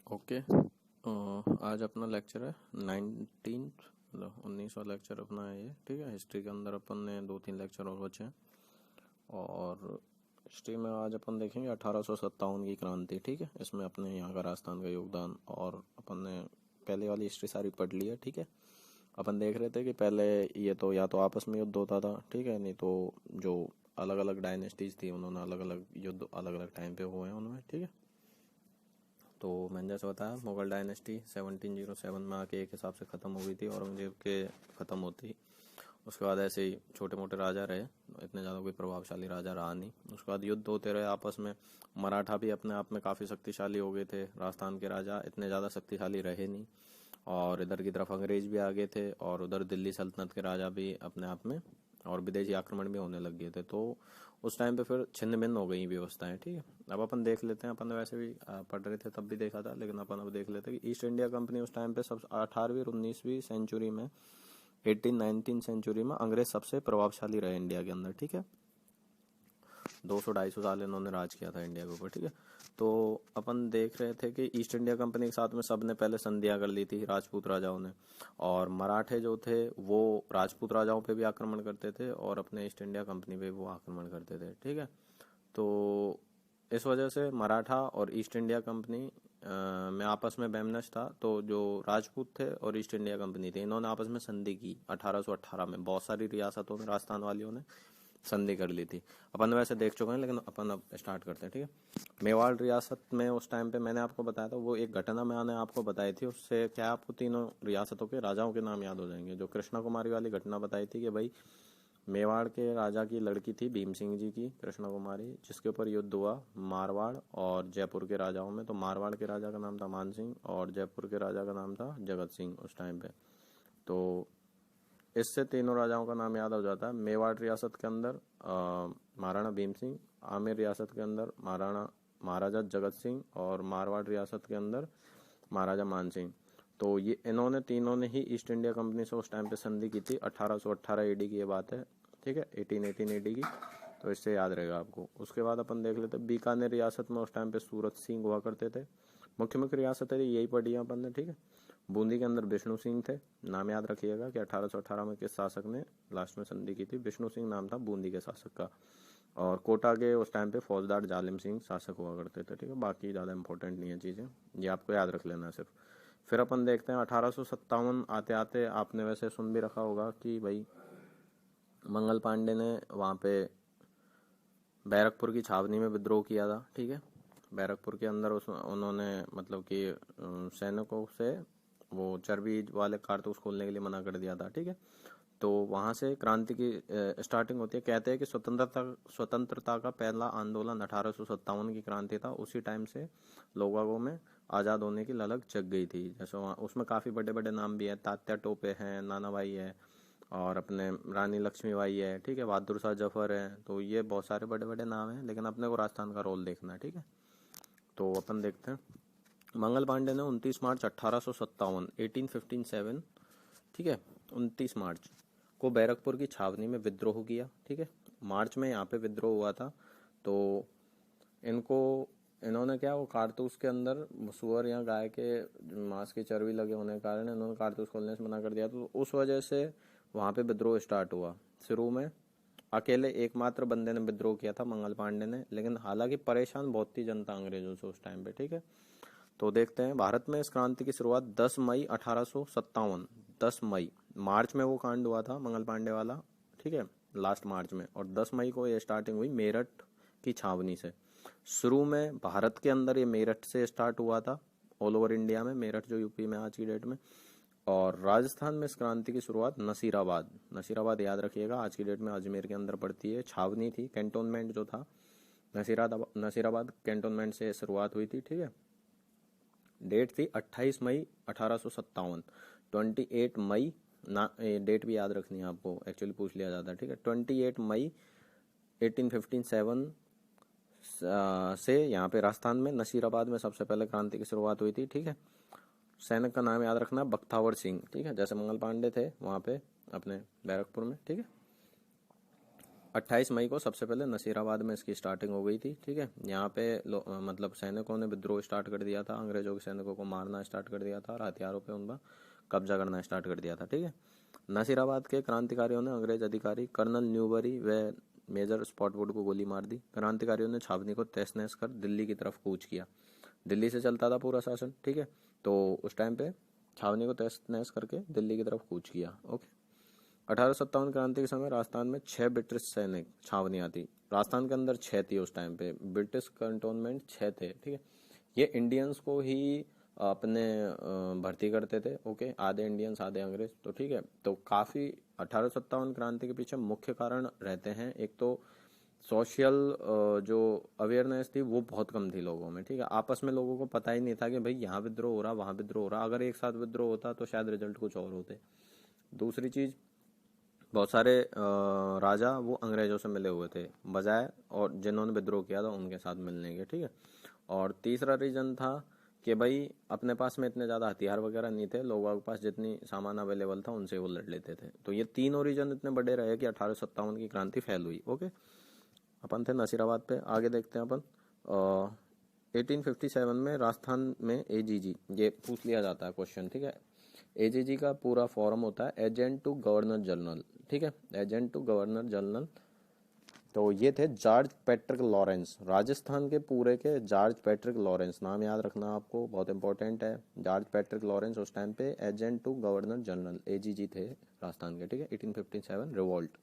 Okay. आज अपना lecture है 19 वाला लेक्चर अपना है ये, ठीक है। हिस्ट्री के अंदर अपन ने 2-3 लेक्चर और बचे हैं। और हिस्ट्री में आज अपन देखेंगे 1857 की क्रांति, ठीक है। इसमें अपने यहाँ का राजस्थान का योगदान, और अपन ने पहले वाली हिस्ट्री सारी पढ़ ली है, ठीक है। अपन देख रहे थे कि पहले ये तो या तो आपस में युद्ध होता था, ठीक है, नहीं तो जो अलग अलग डायनेस्टीज थी उन्होंने अलग अलग युद्ध अलग अलग टाइम पे हुए हैं उनमें, ठीक है। तो मैंने जैसे बताया, मुगल डायनेस्टी 1707 में आके एक हिसाब से ख़त्म हो गई थी औरंगजेब के ख़त्म होती ही। उसके बाद ऐसे ही छोटे मोटे राजा रहे, इतने ज़्यादा कोई प्रभावशाली राजा रहा नहीं। उसके बाद युद्ध होते रहे आपस में। मराठा भी अपने आप में काफ़ी शक्तिशाली हो गए थे, राजस्थान के राजा इतने ज़्यादा शक्तिशाली रहे नहीं। और इधर की तरफ अंग्रेज भी आ गए थे, और उधर दिल्ली सल्तनत के राजा भी अपने आप में, और विदेशी आक्रमण भी होने लग गए थे। तो उस टाइम पे फिर छिन्न भिन्न हो गई व्यवस्थाएं, ठीक है। अब अपन देख लेते हैं, अपन वैसे भी पढ़ रहे थे तब भी देखा था, लेकिन अपन अब देख लेते हैं कि ईस्ट इंडिया कंपनी उस टाइम पे सब 18वीं और 19वीं सेंचुरी में, 18-19 सेंचुरी में अंग्रेज सबसे प्रभावशाली रहे इंडिया के अंदर, ठीक है। 200-250 साल इन्होंने राज किया था इंडिया के ऊपर, ठीक है। तो अपन देख रहे थे कि ईस्ट इंडिया कंपनी के साथ में सबने पहले संधियां कर ली थी राजपूत राजाओं ने, और मराठे जो थे वो राजपूत राजाओं पे भी आक्रमण करते थे और अपने ईस्ट इंडिया कंपनी पे वो आक्रमण करते थे, ठीक है। तो इस वजह से मराठा और ईस्ट इंडिया कंपनी में आपस में बैमनस था। तो जो राजपूत थे और ईस्ट इंडिया कंपनी थे, इन्होंने आपस में संधि की 1818 में। बहुत सारी रियासतों ने, राजस्थान वालियों ने संधि कर ली थी। अपन वैसे देख चुके हैं, लेकिन अपन अब स्टार्ट करते हैं, ठीक है। मेवाड़ रियासत में उस टाइम पे मैंने आपको बताया था, वो एक घटना मैंने आपको बताई थी, उससे क्या आपको तीनों रियासतों के राजाओं के नाम याद हो जाएंगे। जो कृष्णा कुमारी वाली घटना बताई थी कि भाई मेवाड़ के राजा की लड़की थी भीम सिंह जी की, कृष्णा कुमारी, जिसके ऊपर युद्ध हुआ मारवाड़ और जयपुर के राजाओं में। तो मारवाड़ के राजा का नाम था मान सिंह और जयपुर के राजा का नाम था जगत सिंह उस टाइम पे। तो इससे तीनों राजाओं का नाम याद हो जाता है। मेवाड़ रियासत के अंदर महाराणा भीम सिंह, आमेर रियासत के अंदर महाराजा जगत सिंह, और मारवाड़ रियासत के अंदर महाराजा मान सिंह। तो ये इन्होंने तीनों ने ही ईस्ट इंडिया कंपनी से उस टाइम पे संधि की थी। 1818 एडी की ये बात है, ठीक है, 1818 एडी की। तो इससे याद रहेगा आपको। उसके बाद अपन देख लेते हैं बीकानेर रियासत में उस टाइम पे सूरत सिंह हुआ करते थे। मुख्य मुख्य रियासतें यही पढ़ी है अपन ने, ठीक है। बूंदी के अंदर विष्णु सिंह थे। नाम याद रखिएगा कि 1818 में किस शासक ने लास्ट में संधि की थी। विष्णु सिंह नाम था बूंदी के शासक का। और कोटा के उस टाइम पे फौजदार जालिम सिंह शासक हुआ करते थे, ठीक है। बाकी ज़्यादा इंपॉर्टेंट नहीं है चीज़ें, ये आपको याद रख लेना है सिर्फ। फिर अपन देखते हैं 1857 आते आते आपने वैसे सुन भी रखा होगा कि भाई मंगल पांडे ने वहाँ पे बैरकपुर की छावनी में विद्रोह किया था, ठीक है। बैरकपुर के अंदर उन्होंने मतलब कि सैनिकों से वो चर्बी वाले कारतूस खोलने के लिए मना कर दिया था, ठीक है। तो वहां से क्रांति की स्टार्टिंग होती है। कहते हैं कि स्वतंत्रता का पहला आंदोलन 1857 की क्रांति था। उसी टाइम से लोगों में आज़ाद होने की ललक जग गई थी। जैसे उसमें काफ़ी बड़े बड़े नाम भी हैं, तात्या टोपे हैं, नाना भाई है, और अपने रानी लक्ष्मीबाई है, ठीक है, बहादुर शाह जफर है। तो ये बहुत सारे बड़े बड़े नाम हैं, लेकिन अपने को राजस्थान का रोल देखना है, ठीक है। तो अपन देखते हैं मंगल पांडे ने 29 मार्च 1857 1857, ठीक है, 29 मार्च को बैरकपुर की छावनी में विद्रोह किया, ठीक है। मार्च में यहाँ पे विद्रोह हुआ था। तो इनको इन्होंने क्या, वो कारतूस के अंदर सुअर या गाय के मांस की चर्बी लगे होने के कारण इन्होंने कारतूस खोलने से मना कर दिया। तो उस वजह से वहाँ पे विद्रोह स्टार्ट हुआ। शुरू में अकेले एकमात्र बंदे ने विद्रोह किया था, मंगल पांडे ने, लेकिन हालांकि परेशान बहुत थी जनता अंग्रेजों से उस टाइम पे, ठीक है। तो देखते हैं भारत में इस क्रांति की शुरुआत 10 मई 1857, 10 मई, मार्च में वो कांड हुआ था मंगल पांडे वाला, ठीक है, लास्ट मार्च में। और 10 मई को ये स्टार्टिंग हुई मेरठ की छावनी से। शुरू में भारत के अंदर ये मेरठ से स्टार्ट हुआ था, ऑल ओवर इंडिया में मेरठ जो यूपी में आज की डेट में। और राजस्थान में इस क्रांति की शुरुआत नसीराबाद, नसीराबाद याद रखिएगा, आज की डेट में अजमेर के अंदर पड़ती है, छावनी थी, कैंटोनमेंट जो था नसीराबाद कैंटोनमेंट से शुरुआत हुई थी, ठीक है। डेट थी 28 मई 1857, 28 मई ना, डेट भी याद रखनी है आपको, एक्चुअली पूछ लिया जाता है, ठीक है। 28 मई 1857 से यहाँ पे राजस्थान में नसीराबाद में सबसे पहले क्रांति की शुरुआत हुई थी, ठीक है। सैनिक का नाम याद रखना बख्तावर सिंह, ठीक है, जैसे मंगल पांडे थे वहाँ पे अपने बैरकपुर में, ठीक है। 28 मई को सबसे पहले नसीराबाद में इसकी स्टार्टिंग हो गई थी, ठीक है। यहाँ पे मतलब सैनिकों ने विद्रोह स्टार्ट कर दिया था, अंग्रेजों के सैनिकों को मारना स्टार्ट कर दिया था और हथियारों पे उनका कब्जा करना स्टार्ट कर दिया था, ठीक है। नसीराबाद के क्रांतिकारियों ने अंग्रेज अधिकारी कर्नल न्यूबरी व मेजर स्पॉटवुड को गोली मार दी। क्रांतिकारियों ने छावनी को तहस नहस कर दिल्ली की तरफ कूच किया। दिल्ली से चलता था पूरा शासन, ठीक है। तो उस टाइम पे छावनी को तहस नहस करके दिल्ली की तरफ कूच किया, ओके। 1857 क्रांति के समय राजस्थान में 6 ब्रिटिश सैनिक छावनियाँ थी। राजस्थान के अंदर 6 थी उस टाइम पे, ब्रिटिश कंटोनमेंट 6 थे, ठीक है। ये इंडियंस को ही अपने भर्ती करते थे, ओके। आधे इंडियंस आधे अंग्रेज, तो ठीक है। तो काफ़ी 1857 क्रांति के पीछे मुख्य कारण रहते हैं। एक तो सोशल जो अवेयरनेस थी वो बहुत कम थी लोगों में, ठीक है। आपस में लोगों को पता ही नहीं था कि भाई यहाँ विद्रोह हो रहा, वहाँ विद्रोह हो रहा। अगर एक साथ विद्रोह होता तो शायद रिजल्ट कुछ और होते। दूसरी चीज़, बहुत सारे राजा वो अंग्रेजों से मिले हुए थे बजाय, और जिन्होंने विद्रोह किया था उनके साथ मिलने के, ठीक है। और तीसरा रीजन था कि भाई अपने पास में इतने ज़्यादा हथियार वगैरह नहीं थे, लोगों के पास जितनी सामान अवेलेबल था उनसे वो लड़ लेते थे। तो ये तीनों रीजन इतने बड़े रहे कि 1857 की क्रांति फैल हुई, ओके। अपन थे नसीराबाद पे, आगे देखते हैं अपन। 1857 में राजस्थान में एजीजी, ये पूछ लिया जाता है क्वेश्चन, ठीक है। एजीजी का पूरा फॉर्म होता है एजेंट टू गवर्नर जनरल, ठीक है, एजेंट टू गवर्नर जनरल। तो ये थे जॉर्ज पैट्रिक लॉरेंस, राजस्थान के पूरे के जॉर्ज पैट्रिक लॉरेंस, नाम याद रखना आपको, बहुत इंपॉर्टेंट है। जॉर्ज पैट्रिक लॉरेंस उस टाइम पे agent to governor general AGG थे राजस्थान के, ठीक है। 1857 रिवॉल्ट।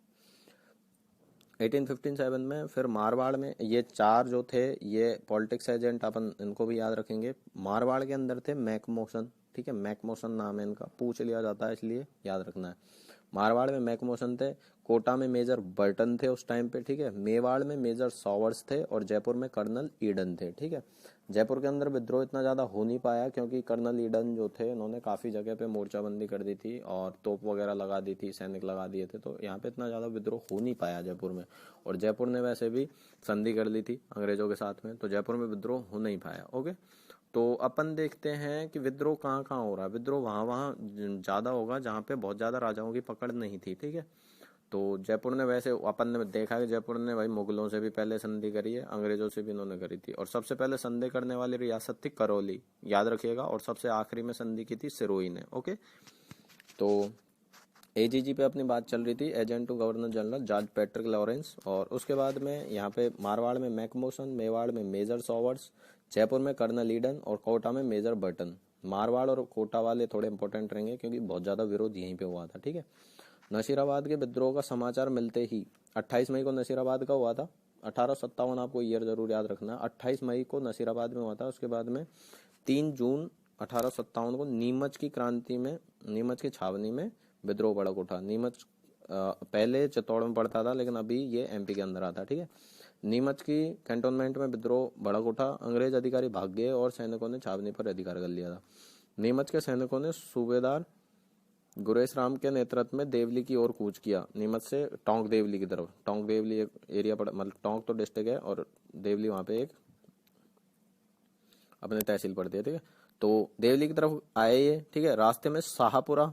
1857 में फिर मारवाड़ में ये 4 जो थे ये पॉलिटिक्स एजेंट, अपन इनको भी याद रखेंगे। मारवाड़ के अंदर थे मैकमोशन, ठीक है, मैकमोशन नाम है इनका, पूछ लिया जाता है इसलिए याद रखना है। मारवाड़ में मैकमोशन थे, कोटा में मेजर बर्टन थे उस टाइम पे, ठीक है। मेवाड़ में मेजर सॉवर्स थे और जयपुर में कर्नल ईडन थे, ठीक है। जयपुर के अंदर विद्रोह इतना ज़्यादा हो नहीं पाया क्योंकि कर्नल ईडन जो थे उन्होंने काफ़ी जगह पे मोर्चाबंदी कर दी थी और तोप वगैरह लगा दी थी, सैनिक लगा दिए थे, तो यहाँ पे इतना ज़्यादा विद्रोह हो नहीं पाया जयपुर में। और जयपुर ने वैसे भी संधि कर ली थी अंग्रेजों के साथ में, तो जयपुर में विद्रोह हो नहीं पाया, ओके। तो अपन देखते हैं कि विद्रोह कहाँ कहाँ हो रहा है। विद्रोह वहाँ ज़्यादा होगा जहाँ पे बहुत ज़्यादा राजाओं की पकड़ नहीं थी, ठीक है। तो जयपुर ने, वैसे अपन ने देखा कि जयपुर ने भाई मुगलों से भी पहले संधि करी है, अंग्रेजों से भी इन्होंने करी थी। और सबसे पहले संधि करने वाली रियासत थी करौली, याद रखिएगा। और सबसे आखिरी में संधि की थी सिरोही ने, ओके। तो एजीजी पे अपनी बात चल रही थी, agent to governor general George Patrick Lawrence. और उसके बाद में यहाँ पे मारवाड़ में मैकमोशन, मेवाड़ में मेजर सॉवर्स, जयपुर में कर्नल ईडन और कोटा में मेजर बर्टन। मारवाड़ और कोटा वाले थोड़े इंपॉर्टेंट रहेंगे क्योंकि बहुत ज़्यादा विरोध यहीं पे हुआ था, ठीक है। नसीराबाद के विद्रोह का समाचार मिलते ही 28 मई को नसीराबाद का हुआ था। 1857 आपको ईयर जरूर याद रखना। 28 मई को नसीराबाद में हुआ था। उसके बाद में 3 जून 1857 को नीमच की क्रांति में, नीमच की छावनी में विद्रोह भड़क उठा। नीमच पहले चित्तौड़ में पड़ता था लेकिन अभी ये एमपी के अंदर आता, ठीक है। नीमच की कैंटोनमेंट में विद्रोह भड़क उठा। अंग्रेज अधिकारी भाग गए और सैनिकों ने छावनी पर अधिकार कर लिया था। नीमच के सैनिकों ने सूबेदार गुरेश राम के नेतृत्व में देवली की ओर कूच किया, नीमच से टोंक देवली की तरफ। टोंक देवली एक एरिया पड़ा, मतलब टोंक तो डिस्ट्रिक्ट है और देवली वहाँ पे एक अपने तहसील पड़ती है, ठीक है। तो देवली की तरफ आए ये, ठीक है। रास्ते में शाहपुरा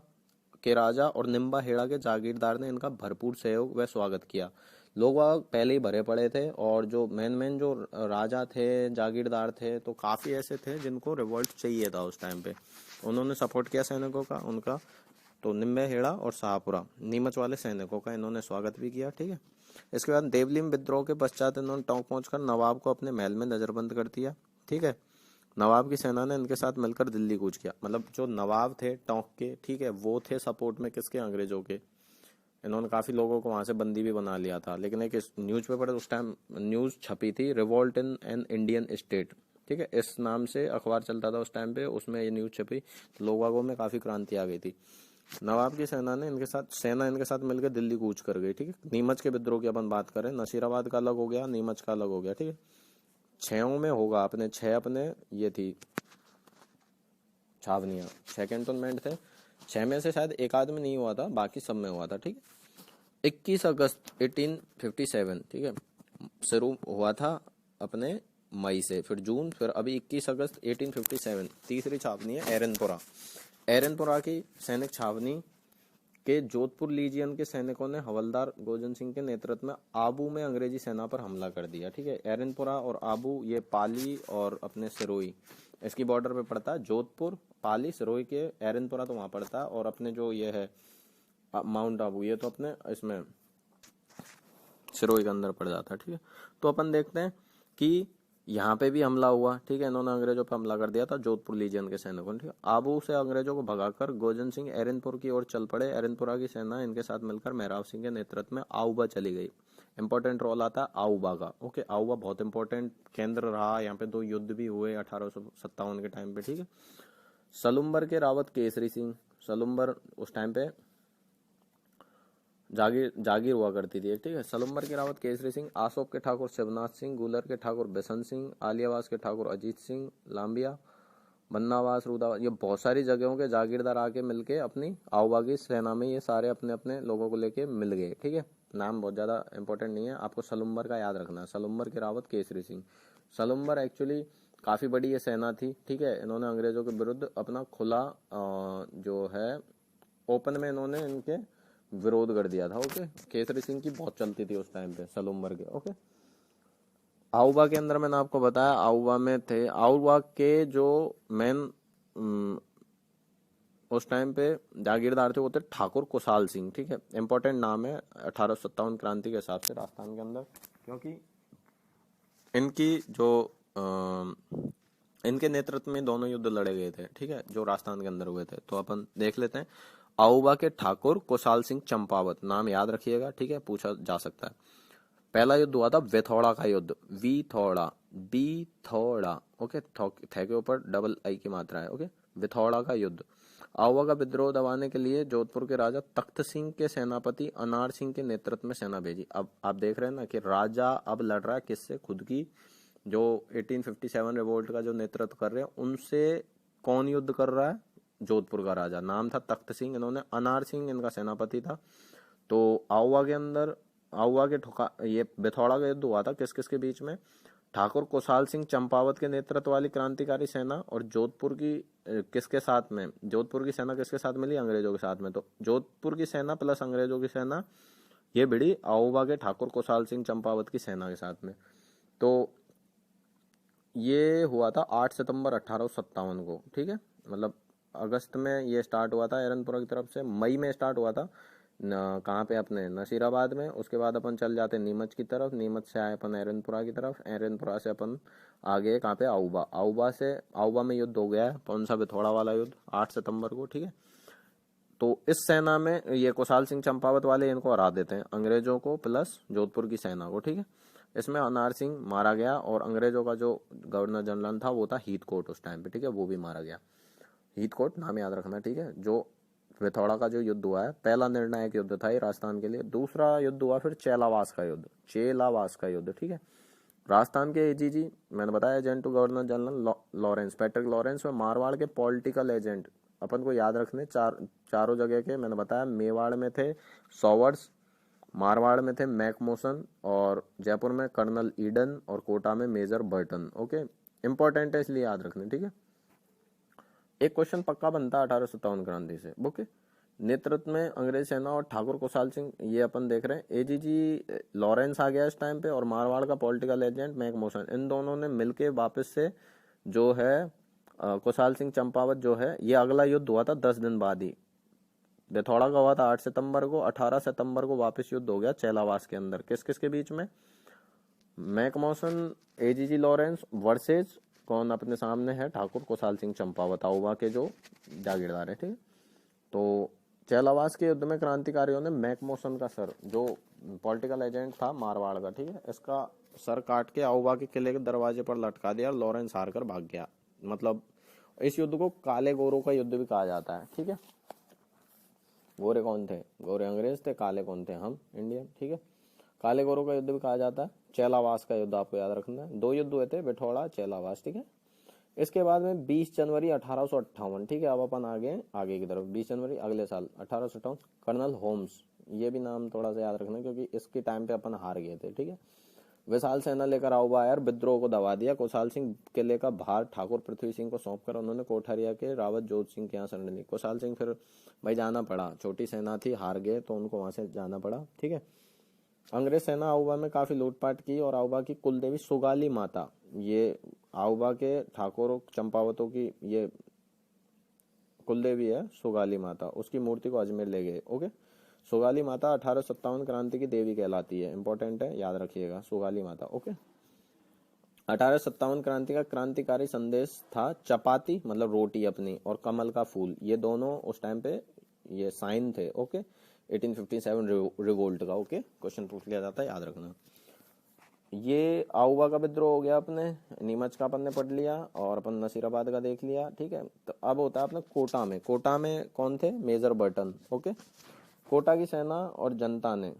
के राजा और निम्बा हेड़ा के जागीरदार ने इनका भरपूर सहयोग व स्वागत किया। लोग पहले ही भरे पड़े थे और जो मेन जो राजा थे, जागीरदार थे, तो काफी ऐसे थे जिनको रिवॉल्ट चाहिए था उस टाइम पे। उन्होंने सपोर्ट किया सैनिकों का उनका। तो निम्बे हेड़ा और शाहपुरा नीमच वाले सैनिकों का इन्होंने स्वागत भी किया, ठीक है। इसके बाद देवली में विद्रोह के पश्चात इन्होंने टोंक पहुंचकर नवाब को अपने महल में नजरबंद कर दिया, ठीक है। नवाब की सेना ने इनके साथ मिलकर दिल्ली कूच किया। मतलब जो नवाब थे टोंक के, ठीक है, वो थे सपोर्ट में किसके, अंग्रेजों के। इन्होंने काफी लोगों को वहां से बंदी भी बना लिया था। लेकिन एक न्यूज़पेपर उस टाइम न्यूज छपी थी, revolt in an Indian state, ठीक है, इस नाम से अखबार चलता था उस टाइम पे। उसमें ये न्यूज छपी तो लोगों में काफी क्रांति आ गई थी। नवाब की सेना इनके साथ मिलकर दिल्ली कूच कर गई, ठीक है। नीमच के विद्रोह की अपन बात करें, नसीराबाद का अलग हो गया, नीमच का अलग हो गया, ठीक है। 6 में होगा अपने 6 अपने ये थी छावनियां, 6 कैंटोनमेंट थे। 6 में से शायद एक आध में नहीं हुआ था, बाकी सब में हुआ था, ठीक है। 21 अगस्त 1857, ठीक है, शुरू हुआ था अपने मई से, फिर जून, फिर अभी 21 अगस्त 1857 तीसरी छावनी है एरनपुरा। एरनपुरा की सैनिक छावनी कि जोधपुर लीजियन के सैनिकों ने हवलदार गोजन सिंह के नेतृत्व में आबू में अंग्रेजी सेना पर हमला कर दिया। ठीक है, एरनपुरा और आबू ये पाली और अपने सिरोही इसकी बॉर्डर पे पड़ता है। जोधपुर, पाली, सिरोही के एरनपुरा तो वहां पड़ता है, और अपने जो ये है माउंट आबू ये तो अपने इसमें सिरोही के अंदर पड़ जाता है। ठीक है, तो अपन देखते हैं कि यहाँ पे भी हमला हुआ। ठीक है, इन्होंने अंग्रेजों पर हमला कर दिया था जोधपुर लीजियन के सैनिकों ने। ठीक है, आबू से अंग्रेजों को भगाकर गोजन सिंह एरनपुर की ओर चल पड़े। एरनपुरा की सेना इनके साथ मिलकर मेहराब सिंह के नेतृत्व में आऊबा चली गई। इंपॉर्टेंट रोल आता है आऊबा का। ओके, आऊबा बहुत इंपॉर्टेंट केंद्र रहा, यहाँ पे 2 युद्ध भी हुए 1857 के टाइम पे। ठीक है, सलुम्बर के रावत केसरी सिंह, सलुम्बर उस टाइम पे जागीर हुआ करती थी। ठीक है, सलुम्बर के रावत केसरी सिंह, आसोप के ठाकुर शिवनाथ सिंह, गुलर के ठाकुर बेसन सिंह, आलियावास के ठाकुर अजीत सिंह, लांबिया, बन्नावास, रूदावास, ये बहुत सारी जगहों के जागीरदार आके मिलके अपनी आऊबा की सेना में ये सारे अपने अपने लोगों को लेके मिल गए। ठीक है, नाम बहुत ज्यादा इंपॉर्टेंट नहीं है, आपको सलुम्बर का याद रखना है। सलुम्बर के रावत केसरी सिंह, सलुम्बर एक्चुअली काफी बड़ी ये सेना थी। ठीक है, इन्होंने अंग्रेजों के विरुद्ध अपना खुला जो है ओपन में इन्होंने इनके विरोध कर दिया था। ओके, केसरी सिंह की बहुत चलती थी उस टाइम पे सलुम्बर के। ओके, आऊबा के अंदर मैंने आपको बताया आऊबा में थे। आऊबा के जो मेन उस टाइम पे जागीरदार थे वो थे ठाकुर कुशाल सिंह। ठीक है, इंपॉर्टेंट नाम है 1857 क्रांति के हिसाब से राजस्थान के अंदर, क्योंकि इनकी जो इनके नेतृत्व में दोनों युद्ध लड़े गए थे। ठीक है, जो राजस्थान के अंदर हुए थे, तो अपन देख लेते हैं। आऊबा के ठाकुर कुशाल सिंह चंपावत, नाम याद रखिएगा। ठीक है, पूछा जा सकता है। पहला युद्ध हुआ था वेथौड़ा का युद्ध, बी थोड़ा। ओके, थे के ऊपर डबल आई की मात्रा है। ओके, वेथौड़ा का युद्ध। आऊबा का विद्रोह दबाने के लिए जोधपुर के राजा तख्त सिंह के सेनापति अनार सिंह के नेतृत्व में सेना भेजी। अब आप देख रहे हैं ना कि राजा अब लड़ रहा है किससे, खुद की जो 1857 रिवोल्ट का जो नेतृत्व कर रहे हैं उनसे कौन युद्ध कर रहा है, जोधपुर का राजा, नाम था तख्त सिंह, इन्होंने अनार सिंह इनका सेनापति था। तो आऊबा के अंदर आऊबा के ये बेथौड़ा का युद्ध हुआ था किस किस के बीच में, ठाकुर कुशाल सिंह चंपावत के नेतृत्व वाली क्रांतिकारी सेना और जोधपुर की किसके साथ में, जोधपुर की सेना किसके साथ मिली, अंग्रेजों के साथ में। तो जोधपुर की सेना प्लस अंग्रेजों की सेना ये भिड़ी आऊबा के ठाकुर कुशाल सिंह चंपावत की सेना के साथ में। तो ये हुआ था 8 सितंबर 1857 को। ठीक है, मतलब अगस्त में ये स्टार्ट हुआ था एरनपुरा की तरफ से, मई में स्टार्ट हुआ था कहाँ पे, अपने नसीराबाद में। उसके बाद अपन चल जाते नीमच की तरफ, नीमच से आए अपन एरनपुरा की तरफ, एरनपुरा से अपन आगे कहाँ पे, आऊबा में युद्ध हो गया है। कौन सा, बेथौड़ा वाला युद्ध 8 सितंबर को। ठीक है, तो इस सेना में ये कुशाल सिंह चंपावत वाले इनको हरा देते हैं, अंग्रेजों को प्लस जोधपुर की सेना को। ठीक है, इसमें अनार सिंह मारा गया और अंग्रेजों का जो गवर्नर जनरल था वो था हीथकोट उस टाइम पे। ठीक है, वो भी मारा गया। हीथकोट नाम याद रखना। ठीक है, जो वेथौड़ा का जो युद्ध हुआ है पहला निर्णायक युद्ध था ये राजस्थान के लिए। दूसरा युद्ध हुआ फिर चेलावास का युद्ध। ठीक है, राजस्थान के एजीजी मैंने बताया agent to governor general Lawrence, Patrick Lawrence, और मारवाड़ के पॉलिटिकल एजेंट अपन को याद रखने चारों जगह के मैंने बताया। मेवाड़ में थे सॉवर्ड्स, मारवाड़ में थे मैकमोसन, और जयपुर में कर्नल ईडन, और कोटा में मेजर बर्टन। ओके, इंपॉर्टेंट है इसलिए याद रखने। ठीक है, एक क्वेश्चन पक्का बनता है 1857 क्रांति से। ओके, नेतृत्व में अंग्रेज सेना और ठाकुर कुशाल सिंह, ये अपन देख रहे हैं। एजीजी लॉरेंस आ गया इस टाइम पे, और मारवाड़ का पॉलिटिकल एजेंट मैकमोसन, इन दोनों ने मिलके वापस से जो है कुशाल सिंह चंपावत जो है, ये अगला युद्ध हुआ था 10 दिन बाद ही। बेथौड़ा का हुआ था 8 सितंबर को, 18 सितंबर को वापस युद्ध हो गया चेलावास के अंदर। किस किस के बीच में, मैकमोसन, एजीजी लॉरेंस वर्सेज कौन, अपने सामने है ठाकुर कुशाल सिंह चंपावत, आऊबा के जो जागीरदार है। ठीक है, तो चेलावास के युद्ध में क्रांतिकारियों ने मैकमोसन का सर, जो पॉलिटिकल एजेंट था मारवाड़ का, ठीक है, इसका सर काट के आऊबा के किले के दरवाजे पर लटका दिया और लॉरेंस हार कर भाग गया। मतलब इस युद्ध को काले गोरों का युद्ध भी कहा जाता है। ठीक है, गोरे कौन थे, गोरे अंग्रेज थे, काले कौन थे, हम इंडियन। ठीक है, काले गोरों का युद्ध भी कहा जाता है। चेलावास का युद्ध आपको याद रखना है, 2 युद्ध हुए थे, बेथौड़ा, चेलावास। ठीक है, इसके बाद में 20 जनवरी 1858, ठीक है, अब अपन आगे की तरफ 20 जनवरी अगले साल 1858, कर्नल होम्स, ये भी नाम थोड़ा सा याद रखना क्योंकि इसके टाइम पे अपन हार गए थे। ठीक है, विशाल सेना लेकर आऊबा आया और विद्रोह को दबा दिया। कुशाल सिंह किले का भार ठाकुर पृथ्वी सिंह को सौंपकर उन्होंने कोठारिया के रावत जोत सिंह के यहाँ शरण ली। कुशाल सिंह फिर भाई जाना पड़ा, छोटी सेना थी, हार गए तो उनको वहां से जाना पड़ा। ठीक है, अंग्रेज सेना आऊबा में काफी लूटपाट की और आऊबा की कुलदेवी सुगाली माता, ये आऊबा के ठाकुर चंपावतों की ये कुलदेवी है सुगाली माता, उसकी मूर्ति को अजमेर ले गए। ओके, सुगाली माता 1857 क्रांति की देवी कहलाती है, इंपॉर्टेंट है, याद रखिएगा सुगाली माता। ओके, 1857 क्रांति का क्रांतिकारी संदेश था चपाती मतलब रोटी अपनी और कमल का फूल, ये दोनों उस टाइम पे ये साइन थे। ओके, 1857 रिवोल्ट का। ओके, क्वेश्चन पूछ लिया जाता है, याद रखना। ये आऊबा का विद्रोह हो गया, अपने नीमच का अपन ने पढ़ लिया और अपन नसीराबाद का देख लिया। ठीक है, तो अब होता है अपने कोटा में। कोटा में कौन थे? Major Burton. ओके, कोटा की सेना और जनता ने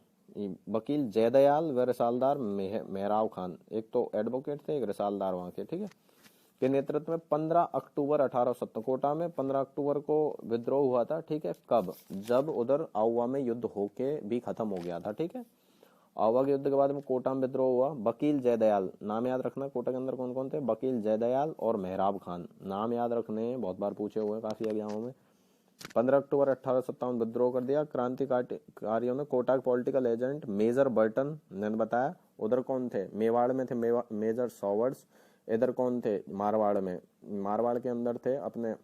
वकील जयदयाल व रिसालदार मेहराव खान, एक तो एडवोकेट थे, एक रिसालदार वहां के, ठीक है, के नेतृत्व में 15 अक्टूबर 1870 कोटा में 15 अक्टूबर को विद्रोह हुआ था। ठीक है, कब? जब उधर आऊबा में युद्ध होके भी खत्म हो गया था। ठीक है, आऊबा के युद्ध के बाद में कोटा में विद्रोह हुआ। वकील जयदयाल, नाम याद रखना, कोटा के अंदर कौन कौन थे? वकील जयदयाल और मेहराब खान, नाम याद रखने, बहुत बार पूछे हुए काफी एग्जामों में। 15 अक्टूबर 1857 विद्रोह कर दिया। क्रांतिकारियों में कोटा के पॉलिटिकल एजेंट मेजर बर्टन ने बताया। उधर कौन थे? मेवाड़ में थे मेजर सॉवर्ड्स। इधर कौन थे? मारवाड़ में, मारवाड़ के अंदर थे अपने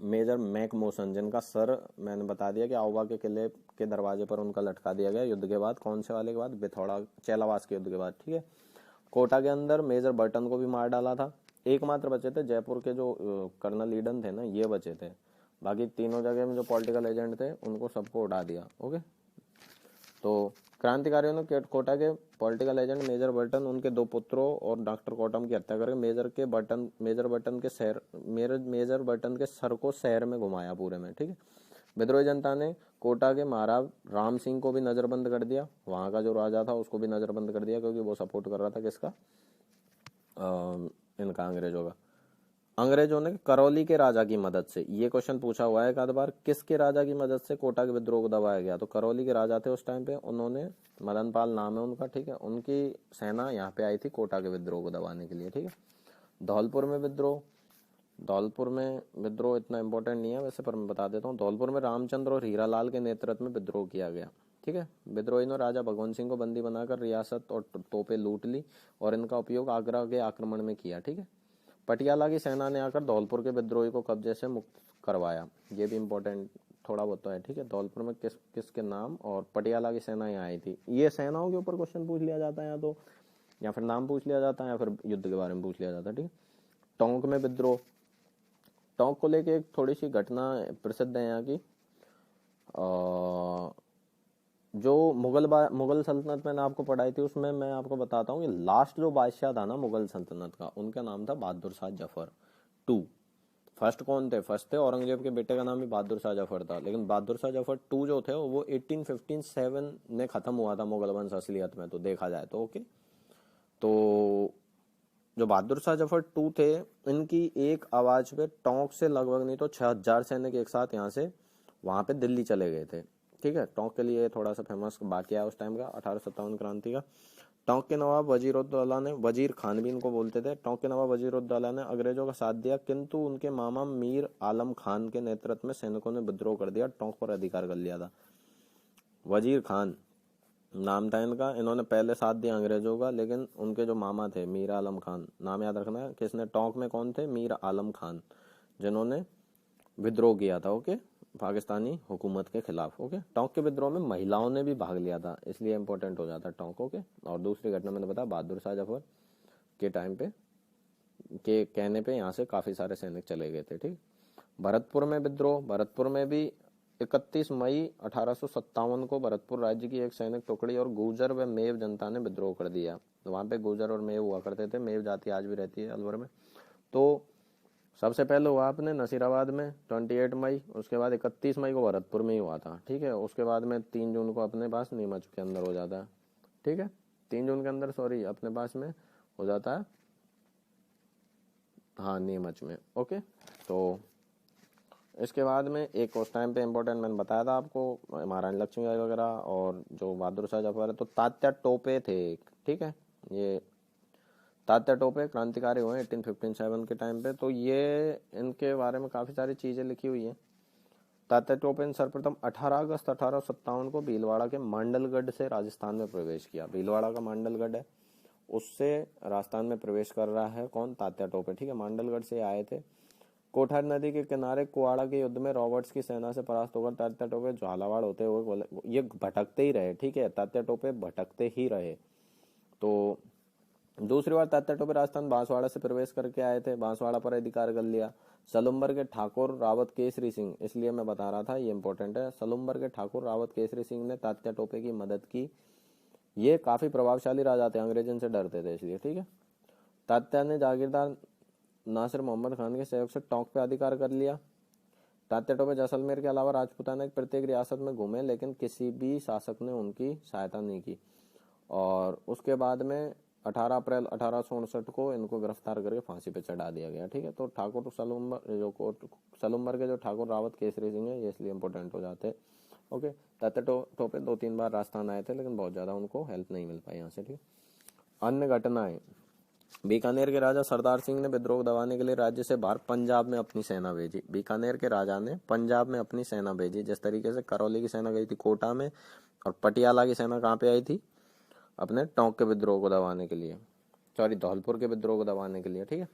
मेजर मैकमोसन, जिनका सर मैंने बता दिया कि आऊबा के किले के दरवाजे पर उनका लटका दिया गया युद्ध के बाद। कौन से वाले के बाद? बिथौड़ा चेलावास के युद्ध के बाद। ठीक है, कोटा के अंदर मेजर बर्टन को भी मार डाला था। एकमात्र बचे थे जयपुर के जो कर्नल ईडन थे ना, ये बचे थे। बाकी तीनों जगह में जो पॉलिटिकल एजेंट थे उनको सबको उड़ा दिया। ओके, तो क्रांतिकारियों ने कोटा के पॉलिटिकल एजेंट मेजर बर्टन, उनके दो पुत्रों और डॉक्टर कोटम की हत्या करके मेजर बर्टन के सर को शहर में घुमाया पूरे में। ठीक है, विद्रोही जनता ने कोटा के महाराज राम सिंह को भी नजरबंद कर दिया, वहां का जो राजा था उसको भी नजरबंद कर दिया, क्योंकि वो सपोर्ट कर रहा था किसका? इनका, अंग्रेजों का। अंग्रेजों ने करौली के राजा की मदद से, ये क्वेश्चन पूछा हुआ है एक आध बार, किसके राजा की मदद से कोटा के विद्रोह को दबाया गया? तो करौली के राजा थे उस टाइम पे, उन्होंने, मदनपाल नाम है उनका। ठीक है, उनकी सेना यहाँ पे आई थी कोटा के विद्रोह को दबाने के लिए। ठीक है, धौलपुर में विद्रोह। धौलपुर में विद्रोह इतना इंपॉर्टेंट नहीं है वैसे, पर मैं बता देता हूँ। धौलपुर में रामचंद्र और हीरालाल के नेतृत्व में विद्रोह किया गया। ठीक है, विद्रोही ने राजा भगवंत सिंह को बंदी बनाकर रियासत और तोपें लूट ली और इनका उपयोग आगरा के आक्रमण में किया। ठीक है, पटियाला की सेना ने आकर धौलपुर के विद्रोही को कब्जे से मुक्त करवाया, ये भी इम्पोर्टेंट थोड़ा बहुत तो है। ठीक है, धौलपुर में किसके नाम और पटियाला की सेना यहाँ आई थी, ये सेनाओं के ऊपर क्वेश्चन पूछ लिया जाता है, या तो या फिर नाम पूछ लिया जाता है या फिर युद्ध के बारे में पूछ लिया जाता है। ठीक है, टोंक में विद्रोह। टोंक को लेके एक थोड़ी सी घटना प्रसिद्ध है यहाँ की। जो मुगल सल्तनत मैंने आपको पढ़ाई थी, उसमें मैं आपको बताता हूँ, लास्ट जो बादशाह था ना मुगल सल्तनत का, उनका नाम था बहादुर शाह जफर टू। फर्स्ट कौन थे? फर्स्ट थे औरंगजेब के बेटे का नाम भी बहादुर शाह जफर था, लेकिन बहादुर शाह जफर टू जो थे वो 1857 में खत्म हुआ था मुगल वंश असलियत में, तो देखा जाए तो। ओके, तो जो बहादुर शाह जफर टू थे, इनकी एक आवाज पे टोंक से लगभग नहीं तो 6000 सैनिक एक साथ यहाँ से वहां पे दिल्ली चले गए थे। ठीक है, टोंक के लिए थोड़ा सा फेमस वाकया है उस टाइम का, 1857 क्रांति का। टोंक के नवाब वजीरुद्दौला ने, वजीर खान भी इनको बोलते थे, टोंक के नवाब वजीरुद्दौला ने अंग्रेजों का साथ दिया, किंतु उनके मामा मीर आलम खान के नेतृत्व में सैनिकों ने विद्रोह कर दिया, टोंक पर अधिकार कर लिया था। वजीर खान नाम था इनका, इन्होंने पहले साथ दिया अंग्रेजों का, लेकिन उनके जो मामा थे मीर आलम खान, नाम याद रखना है, किसने? टोंक में कौन थे? मीर आलम खान, जिन्होंने विद्रोह किया था। ओके, पाकिस्तानी हुकूमत के खिलाफ। ओके, टोंक के विद्रोह में महिलाओं ने भी भाग लिया था, इसलिए इंपॉर्टेंट हो जाता है टोंक। ओके, और दूसरी घटना मैंने बताया बहादुर शाह जफर के टाइम पे के कहने पे यहाँ से काफी सारे सैनिक चले गए थे। ठीक, भरतपुर में विद्रोह। भरतपुर में भी 31 मई 1857 को भरतपुर राज्य की एक सैनिक टुकड़ी और गुर्जर व मेव जनता ने विद्रोह कर दिया। वहां पे गुर्जर और मेव हुआ करते थे, मेव जाति आज भी रहती है अलवर में। तो सबसे पहले हुआ अपने नसीराबाद में 28 मई, उसके बाद 31 मई को भरतपुर में ही हुआ था। ठीक है, उसके बाद में 3 जून को अपने पास नीमच के अंदर हो जाता है। ठीक है, 3 जून के अंदर सॉरी अपने पास में हो जाता है, हाँ, नीमच में। ओके, तो इसके बाद में एक उस टाइम पे इम्पोर्टेंट मैंने बताया था आपको, महारानी लक्ष्मीबाई वगैरह, और जो बहादुर शाह जफर है तो तात्या टोपे थे। ठीक है, ये तात्या टोपे क्रांतिकारी हुए 1857 के टाइम पे। तो ये इनके बारे में काफ़ी सारी चीज़ें लिखी हुई हैं। तात्या टोपे ने सर्वप्रथम 18 अगस्त 1857 को भीलवाड़ा के मांडलगढ़ से राजस्थान में प्रवेश किया। भीलवाड़ा का मांडलगढ़ है, उससे राजस्थान में प्रवेश कर रहा है कौन? तात्या टोपे, ठीक है। मांडलगढ़ से आए थे। कोठार नदी के किनारे कुआड़ा के युद्ध में रॉबर्ट्स की सेना से परास्त होकर तात्या टोपे झालावाड़ होते हुए ये भटकते ही रहे, ठीक है। तात्या टोपे भटकते ही रहे। तो दूसरी बार तात्या टोपे राजस्थान बांसवाड़ा से प्रवेश करके आए थे, बांसवाड़ा पर अधिकार कर लिया। सलुम्बर के ठाकुर रावत केसरी सिंह, इसलिए मैं बता रहा था, ये इंपॉर्टेंट है। सलुम्बर के ठाकुर रावत केसरी सिंह ने तात्या टोपे की मदद की। ये काफी प्रभावशाली राजा थे, अंग्रेज इनसे डरते थे इसलिए, ठीक है। तात्या ने जागीरदार नासिर मोहम्मद खान के सहयोग से टोंक पे अधिकार कर लिया। तात्या टोपे जैसलमेर के अलावा राजपूताना की प्रत्येक रियासत में घूमे, लेकिन किसी भी शासक ने उनकी सहायता नहीं की। और उसके बाद में 18 अप्रैल 1859 को इनको गिरफ्तार करके फांसी पे चढ़ा दिया गया, ठीक है। तो ठाकुर सलुम्बर के जो ठाकुर रावत केसरी सिंह है, ये इसलिए इंपॉर्टेंट हो जाते हैं, ओके। तात्या टोपे 2-3 बार राजस्थान आए थे, लेकिन बहुत ज्यादा उनको हेल्प नहीं मिल पाई यहाँ से, ठीक। अन्य घटनाएं, बीकानेर के राजा सरदार सिंह ने विद्रोह दबाने के लिए राज्य से बाहर पंजाब में अपनी सेना भेजी। बीकानेर के राजा ने पंजाब में अपनी सेना भेजी। जिस तरीके से करौली की सेना गई थी कोटा में, और पटियाला की सेना कहाँ पे आई थी? अपने टोंक के विद्रोह को दबाने के लिए, सॉरी धौलपुर के विद्रोह को दबाने के लिए, ठीक है।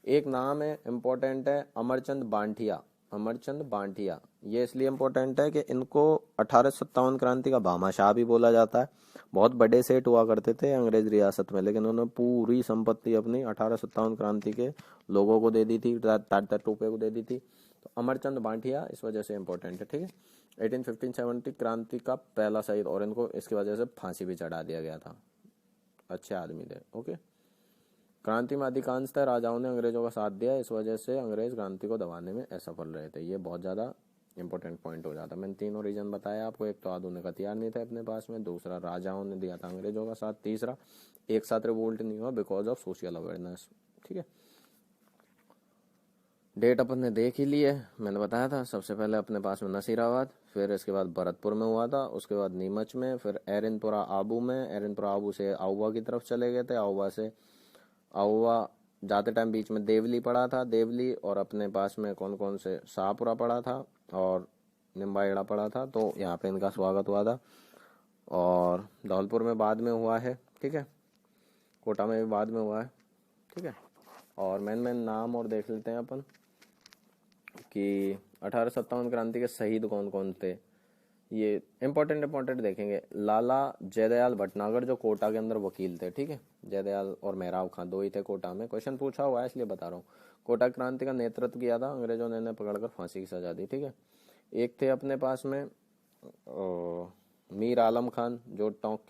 एक नाम है इंपॉर्टेंट है, अमरचंद बांटिया। अमरचंद बांटिया ये इसलिए इंपॉर्टेंट है कि इनको 1857 क्रांति का भामाशाह भी बोला जाता है। बहुत बड़े सेठ हुआ करते थे अंग्रेज रियासत में, लेकिन उन्होंने पूरी संपत्ति अपनी 1857 क्रांति के लोगों को दे दी थी, तात्या टोपे को दे दी थी। तो अमरचंद बांटिया इस वजह से इंपॉर्टेंट है, ठीक है। 1857 क्रांति का पहला शहीद, और इनको इसकी वजह से फांसी भी चढ़ा दिया गया था। अच्छे आदमी थे, ओके। क्रांति में अधिकांशतः राजाओं ने अंग्रेजों का साथ दिया, इस वजह से अंग्रेज क्रांति को दबाने में असफल रहे थे। ये बहुत ज्यादा इंपॉर्टेंट पॉइंट हो जाता है। मैंने तीनों रीजन बताया आपको। एक तो आधुनिक हथियार नहीं थे अपने पास में, दूसरा राजाओं ने दिया था अंग्रेजों का साथ, तीसरा एक साथ रिवोल्ट नहीं हुआ बिकॉज ऑफ सोशल अवेयरनेस, ठीक है। डेट अपन ने देख ही ली है, मैंने बताया था। सबसे पहले अपने पास में नसीराबाद, फिर इसके बाद भरतपुर में हुआ था, उसके बाद नीमच में, फिर एरनपुरा आबू में, एरनपुरा आबू से आउवा की तरफ चले गए थे, आउवा से आउवा जाते टाइम बीच में देवली पड़ा था, देवली, और अपने पास में कौन कौन से शाहपुरा पड़ा था और निम्बाहेड़ा पड़ा था। तो यहाँ पे इनका स्वागत हुआ था। और धौलपुर में बाद में हुआ है, ठीक है। कोटा में भी बाद में हुआ है, ठीक है। और मेन नाम और देख लेते हैं अपन कि 1857 क्रांति के शहीद कौन कौन थे। ये इंपॉर्टेंट देखेंगे। लाला जयदयाल भटनागर जो कोटा के अंदर वकील थे, ठीक है। जयदयाल और मेहराब खां दो ही थे कोटा में, क्वेश्चन पूछा हुआ है इसलिए बता रहा हूँ। कोटा क्रांति का नेतृत्व किया था, अंग्रेजों ने इन्हें पकड़कर फांसी की सजा दी, ठीक है। एक थे अपने पास में मीर आलम खान जो टोंक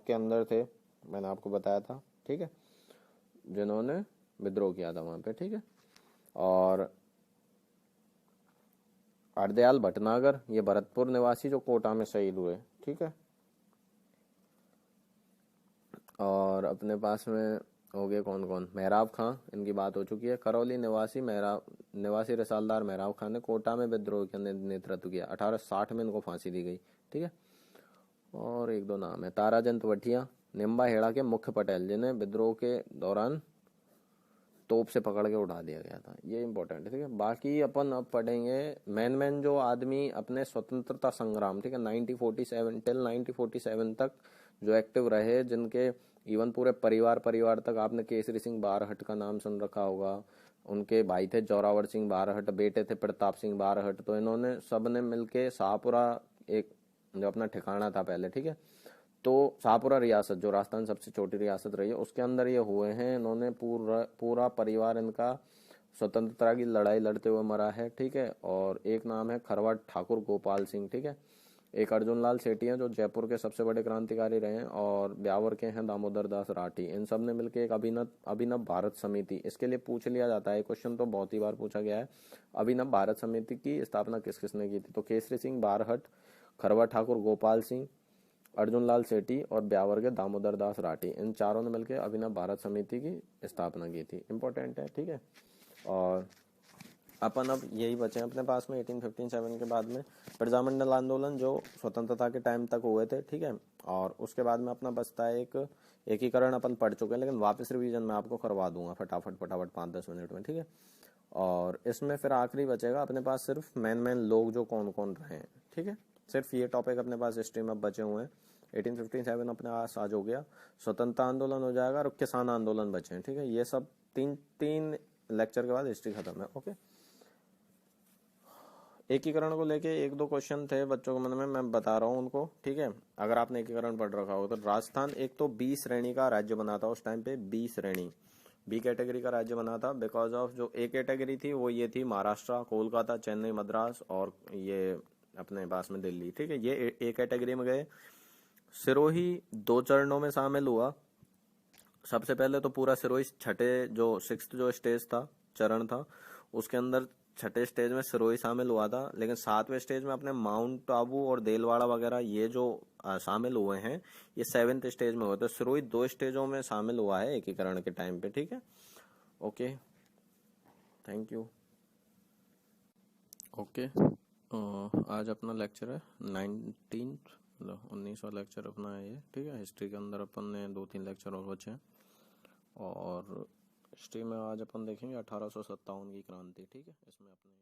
के अंदर थे, मैंने आपको बताया था, ठीक है, जिन्होंने विद्रोह किया था वहां पे, ठीक है। और हरदयाल भटनागर ये भरतपुर निवासी जो कोटा में शहीद हुए, ठीक है। और अपने पास में हो गए कौन कौन? मेहराब खां, इनकी बात हो चुकी है। करौली निवासी रसालदार मेहराब खां ने कोटा में विद्रोह का नेतृत्व किया। 1860 में इनको फांसी दी गई, ठीक है। और एक दो नाम है, ताराचंद वठिया, निम्बाहेड़ा के मुख्य पटेल, जिन्हें विद्रोह के दौरान तोप से पकड़ के उठा दिया गया था। ये इंपॉर्टेंट है, ठीक है। बाकी अपन अब पढ़ेंगे मेन जो आदमी अपने स्वतंत्रता संग्राम, ठीक है, 1947 टिल 1947 तक जो एक्टिव रहे, जिनके इवन पूरे परिवार तक आपने केसरी सिंह बारहट का नाम सुन रखा होगा। उनके भाई थे जोरावर सिंह बारहट, बेटे थे प्रताप सिंह बारहट। तो इन्होंने सब ने मिलके शाहपुरा, एक जो अपना ठिकाना था पहले, ठीक है, तो शाहपुरा रियासत जो राजस्थान सबसे छोटी रियासत रही है उसके अंदर ये हुए हैं। इन्होंने पूरा परिवार इनका स्वतंत्रता की लड़ाई लड़ते हुए मरा है, ठीक है। और एक नाम है खरवाट ठाकुर गोपाल सिंह, ठीक है। एक अर्जुन लाल सेठी हैं जो जयपुर के सबसे बड़े क्रांतिकारी रहे हैं, और ब्यावर के हैं दामोदर दास राठी। इन सब ने मिलकर एक अभिनव भारत समिति, इसके लिए पूछ लिया जाता है, क्वेश्चन तो बहुत ही बार पूछा गया है, अभिनव भारत समिति की स्थापना किस किसने की थी? तो केसरी सिंह बारहट, खरवाट ठाकुर गोपाल सिंह, अर्जुन लाल सेठी और ब्यावर के दामोदर दास राठी, इन चारों ने मिलकर अभिनव भारत समिति की स्थापना की थी। इंपॉर्टेंट है, ठीक है। और अपन अब यही बचे हैं अपने पास में 1857 के बाद में प्रजामंडल आंदोलन जो स्वतंत्रता के टाइम तक हुए थे, ठीक है। और उसके बाद में अपना बचता है एक एकीकरण अपन पढ़ चुके हैं, लेकिन वापस रिवीजन मैं आपको करवा दूंगा फटाफट 5-10 मिनट में, ठीक है। और इसमें फिर आखिरी बचेगा अपने पास सिर्फ मेन लोग जो कौन कौन रहे हैं, ठीक है। सिर्फ ये टॉपिक अपने पास हिस्ट्री में बचे हुए हैं। 1857 अपने पास आज हो गया, स्वतंत्रता आंदोलन हो जाएगा और किसान आंदोलन बचे हैं, ठीक है। ये सब तीन लेक्चर के बाद हिस्ट्री खत्म है, ओके। एकीकरण को लेके 1-2 क्वेश्चन थे बच्चों के मन में, मैं बता रहा हूँ उनको, ठीक है। अगर आपने एकीकरण पढ़ रखा हो तो राजस्थान एक तो बी श्रेणी का राज्य बना था उस टाइम पे, बी श्रेणी, बी कैटेगरी का राज्य बना था, बिकॉज ऑफ जो ए कैटेगरी थी वो ये थी महाराष्ट्र, कोलकाता, चेन्नई, मद्रास और ये अपने पास में दिल्ली, ठीक है। ये ए कैटेगरी में गए। सिरोही 2 चरणों में शामिल हुआ। सबसे पहले तो पूरा सिरोही सिक्स्थ जो स्टेज था, चरण था, उसके अंदर छठे स्टेज में सिरोही शामिल हुआ था। लेकिन 7वें स्टेज में अपने माउंट आबू और देलवाड़ा वगैरह ये जो शामिल हुए हैं, ये 7th स्टेज में हुए। तो सिरोही 2 स्टेजों में शामिल हुआ है एकीकरण के टाइम पे, ठीक है। Okay, thank you. ओके, आज अपना लेक्चर है 19वां लेक्चर अपना है ये, ठीक है। हिस्ट्री के अंदर अपन ने 2-3 लेक्चर और बचे हैं, और हिस्ट्री में आज अपन देखेंगे 1857 की क्रांति, ठीक है। इसमें अपने